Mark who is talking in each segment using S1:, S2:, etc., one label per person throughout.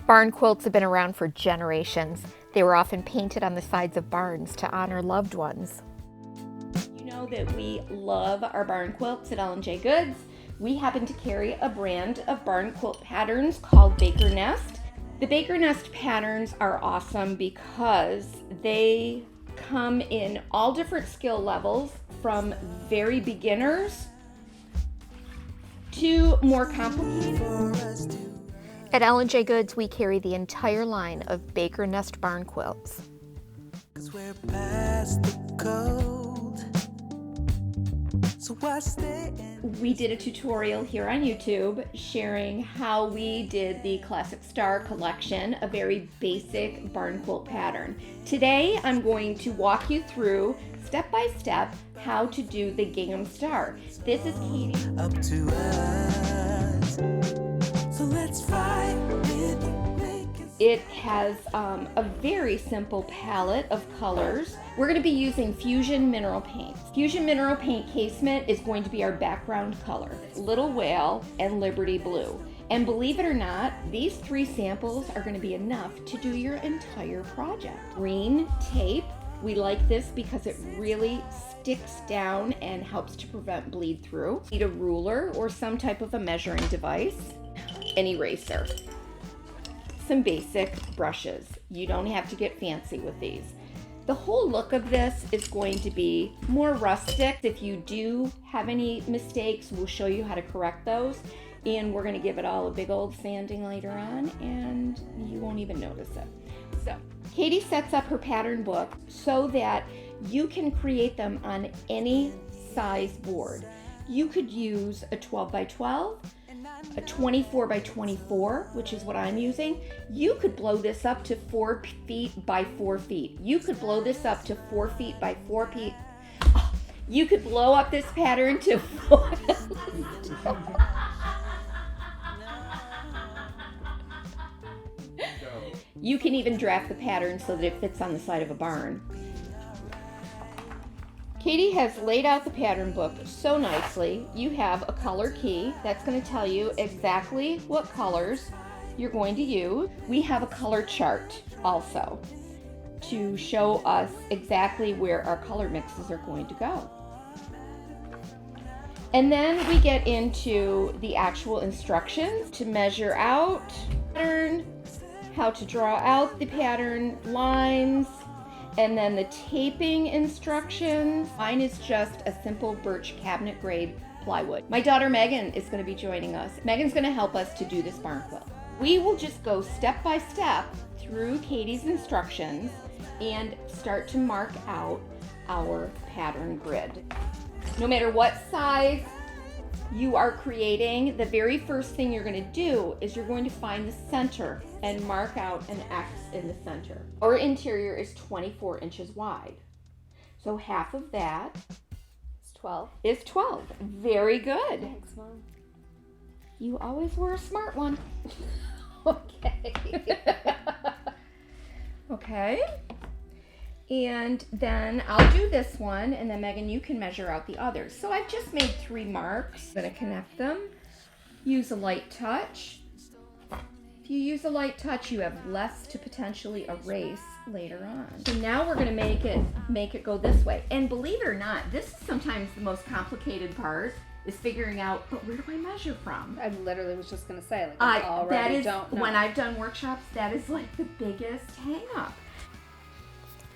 S1: Barn quilts have been around for generations. They were often painted on the sides of barns to honor loved ones.
S2: You know that we love our barn quilts at L&J Goods. We happen to carry a brand of barn quilt patterns called Baker Nest. The Baker Nest patterns are awesome because they come in all different skill levels, from very beginners to more complicated.
S1: At L&J Goods, we carry the entire line of Baker Nest Barn Quilts.
S3: We're past the cold, so I stay.
S2: We did a tutorial here on YouTube sharing how we did the Classic Star collection, a very basic barn quilt pattern. Today, I'm going to walk you through step by step how to do the Gingham Star. This is Katie.
S3: Up to us, so let's fight it.
S2: It has a very simple palette of colors. We're going to be using Fusion Mineral Paint. Fusion Mineral Paint casement is going to be our background color. Little Whale and Liberty Blue. And believe it or not, these 3 samples are going to be enough to do your entire project. Green tape. We like this because it really sticks down and helps to prevent bleed through. Need a ruler or some type of a measuring device. An eraser. Some basic brushes. You don't have to get fancy with these. The whole look of this is going to be more rustic. If you do have any mistakes, we'll show you how to correct those. And we're going to give it all a big old sanding later on, and you won't even notice it. So, Katie sets up her pattern book so that you can create them on any size board. You could use a 12 by 12, a 24 by 24, which is what I'm using. You could blow this up to 4 feet by 4 feet. You could blow this up to 4 feet by 4 feet. Oh, you could blow up this pattern to 4. You can even draft the pattern so that it fits on the side of a barn. Katie has laid out the pattern book so nicely. You have a color key that's going to tell you exactly what colors you're going to use. We have a color chart also to show us exactly where our color mixes are going to go. And then we get into the actual instructions to measure out pattern, how to draw out the pattern lines, and then the taping instructions. Mine is just a simple birch cabinet grade plywood. My daughter Meghan is going to be joining us. Meghan's going to help us to do this barn quilt. We will just go step by step through Katie's instructions and start to mark out our pattern grid. No matter what size you are creating, the very first thing you're going to do is you're going to find the center and mark out an X in the center. Our interior is 24 inches wide. So half of that
S1: It's 12.
S2: is 12. Very good.
S1: Thanks, Mom.
S2: You always were a smart one. Okay. Okay. And then I'll do this one, and then Meghan, you can measure out the others. So I've just made 3 marks. I'm going to connect them. Use a light touch. If you use a light touch, you have less to potentially erase later on. So now we're going to make it go this way. And believe it or not, this is sometimes the most complicated part, is figuring out, but where do I measure from?
S1: I literally was just going to say, like, I already
S2: that is,
S1: don't know.
S2: when I've done workshops, that is like the biggest hang up.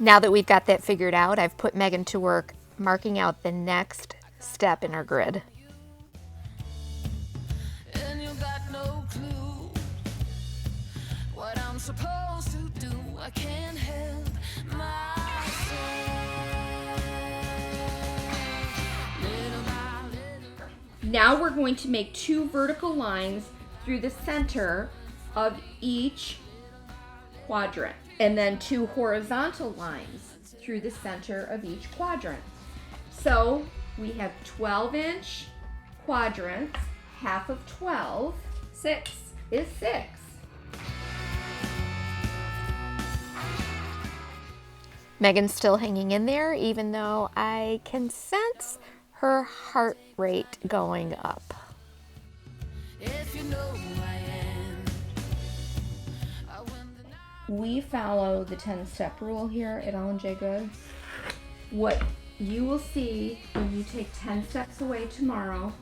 S1: Now that we've got that figured out, I've put Meghan to work marking out the next step in our grid.
S3: And you got no clue what I'm supposed to do. I can't help myself. Little by little.
S2: Now we're going to make 2 vertical lines through the center of each quadrant, and then 2 horizontal lines through the center of each quadrant. So we have 12-inch quadrants. Half of 12, 6, is 6.
S1: Meghan's still hanging in there, even though I can sense her heart rate going up.
S3: If you know who I am,
S2: we follow the 10-step rule here at L&J Goods. What you will see when you take 10 steps away tomorrow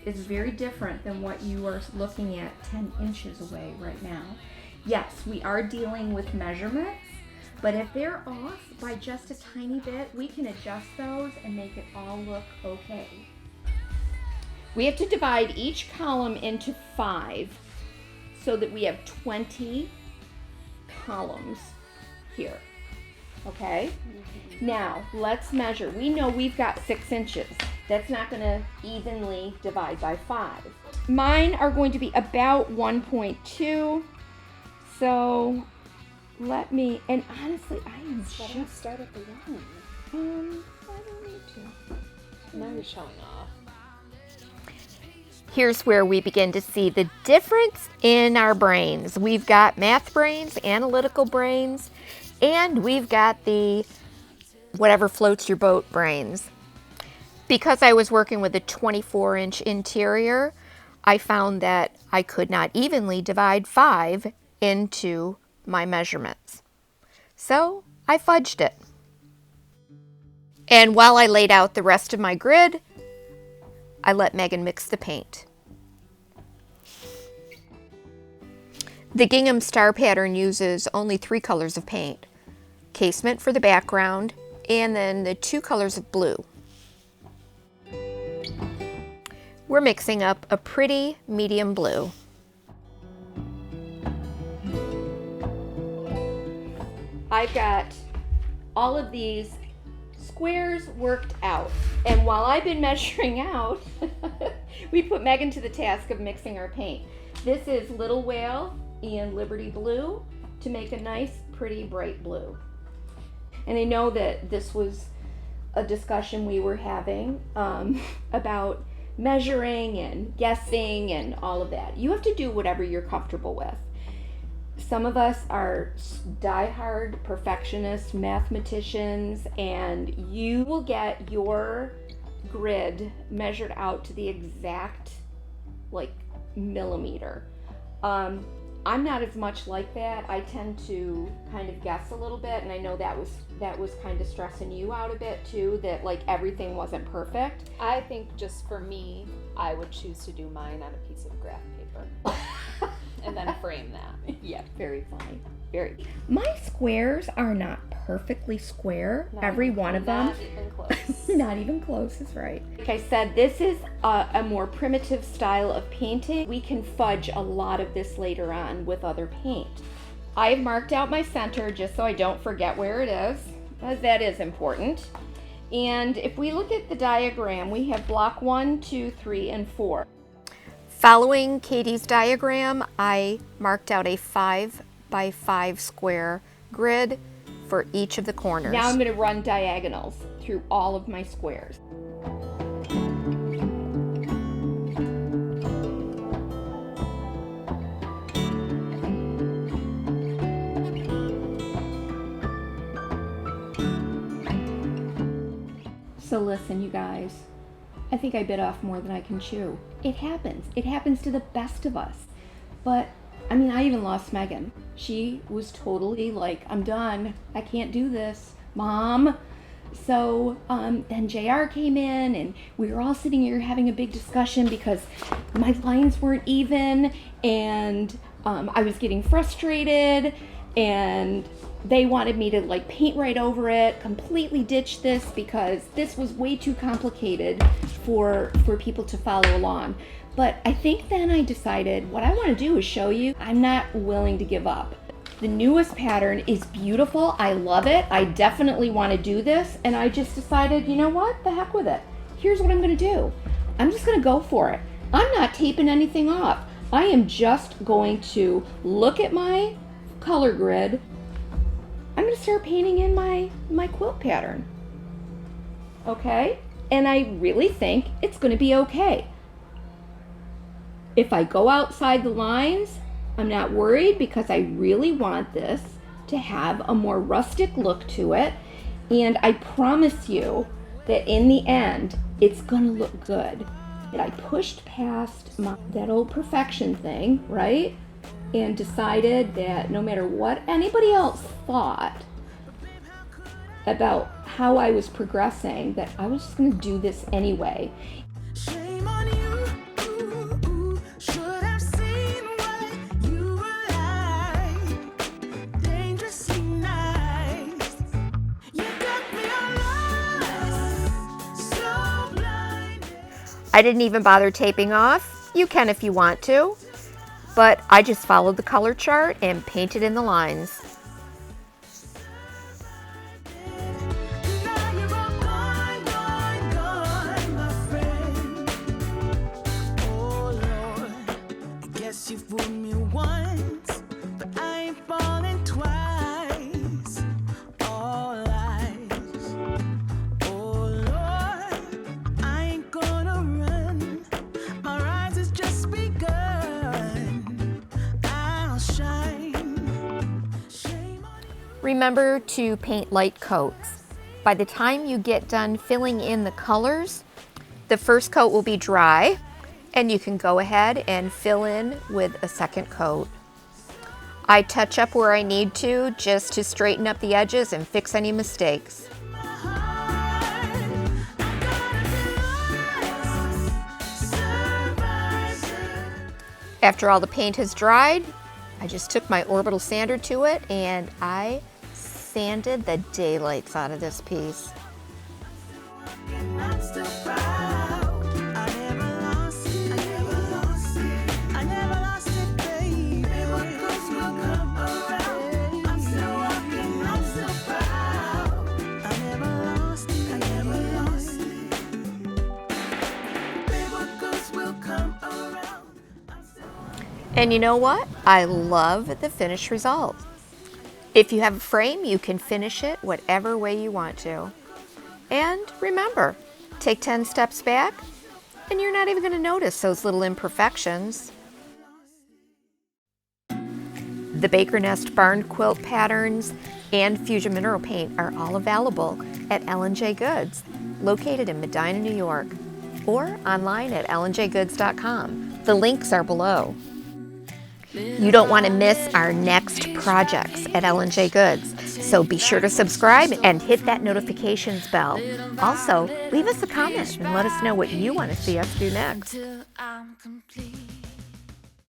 S2: is very different than what you are looking at 10 inches away right now. Yes, we are dealing with measurements, but if they're off by just a tiny bit, we can adjust those and make it all look okay. We have to divide each column into 5 so that we have 20 columns here, okay? Now, let's measure. We know we've got 6 inches. That's not gonna evenly divide by 5. Mine are going to be about 1.2, so let me, and honestly, I am
S4: Why don't you start at the 1?
S2: I don't need to.
S4: Now you're showing off.
S1: Here's where we begin to see the difference in our brains. We've got math brains, analytical brains, and we've got the whatever floats your boat brains. Because I was working with a 24-inch interior, I found that I could not evenly divide 5 into my measurements. So I fudged it. And while I laid out the rest of my grid, I let Meghan mix the paint. The Gingham star pattern uses only 3 colors of paint. Casement for the background, and then the 2 colors of blue. We're mixing up a pretty medium blue.
S2: I've got all of these squares worked out, and while I've been measuring out, we put Meghan to the task of mixing our paint. This is Little Whale and Liberty Blue to make a nice, pretty, bright blue. And I know that this was a discussion we were having about measuring and guessing and all of that. You have to do whatever you're comfortable with. Some of us are diehard perfectionists, mathematicians, and you will get your grid measured out to the exact millimeter. I'm not as much like that. I tend to kind of guess a little bit, and I know that was kind of stressing you out a bit too, that everything wasn't perfect.
S4: I think just for me, I would choose to do mine on a piece of graph paper and then frame that.
S2: Yeah, very funny. Very. My squares are not perfectly square.
S4: Not
S2: Every one of them.
S4: Not even close.
S2: Not even close is right. Like I said, this is a more primitive style of painting. We can fudge a lot of this later on with other paint. I've marked out my center just so I don't forget where it is, as that is important. And if we look at the diagram, we have block 1, 2, 3, and 4.
S1: Following Katie's diagram, I marked out a 5 by 5 square grid for each of the corners.
S2: Now I'm going to run diagonals through all of my squares. So listen, you guys, I think I bit off more than I can chew. It happens. It happens to the best of us. But, I mean, I even lost Meghan. She was totally like, I'm done. I can't do this, Mom. So then JR came in, and we were all sitting here having a big discussion because my lines weren't even, and I was getting frustrated, and they wanted me to paint right over it, completely ditch this because this was way too complicated for people to follow along. But I think then I decided what I want to do is show you I'm not willing to give up. The newest pattern is beautiful. I love it. I definitely want to do this. And I just decided, you know what? The heck with it. Here's what I'm going to do. I'm just going to go for it. I'm not taping anything off. I am just going to look at my color grid. I'm going to start painting in my quilt pattern. Okay? And I really think it's going to be okay. If I go outside the lines, I'm not worried because I really want this to have a more rustic look to it. And I promise you that in the end, it's going to look good. And I pushed past that old perfection thing, right? and decided that no matter what anybody else thought about how I was progressing, that I was just going to do this anyway.
S3: Shame on you. Should have seen what you were like. Dangerously nice. You got me lost. So blinded.
S1: I didn't even bother taping off. You can if you want to. But I just followed the color chart and painted in the lines.
S3: Now you're all gone, my friend. Oh Lord, I guess you fooled me once, but I ain't falling twice. All lies. Oh Lord, I ain't gonna run. My rise has just begun. I'll shine. Shame on you.
S1: Remember to paint light coats. By the time you get done filling in the colors, the first coat will be dry, and you can go ahead and fill in with a second coat. I touch up where I need to just to straighten up the edges and fix any mistakes. After all the paint has dried, I just took my orbital sander to it and I sanded the daylights out of this piece.
S3: I'm still proud. I never lost it. I never lost it. I never lost it, baby. What goes will come around. I'm still walking. I'm still proud. I never lost it. I never lost it. Baby, what goes will come around. I'm still.
S1: And you know what? I love the finished result. If you have a frame, you can finish it whatever way you want to. And remember, take 10 steps back and you're not even going to notice those little imperfections. The Baker Nest Barn Quilt patterns and Fusion Mineral Paint are all available at L&J Goods, located in Medina, New York, or online at lnjgoods.com. The links are below. You don't want to miss our next projects at L&J Goods, so be sure to subscribe and hit that notifications bell. Also, leave us a comment and let us know what you want to see us do next.
S3: Till I'm complete.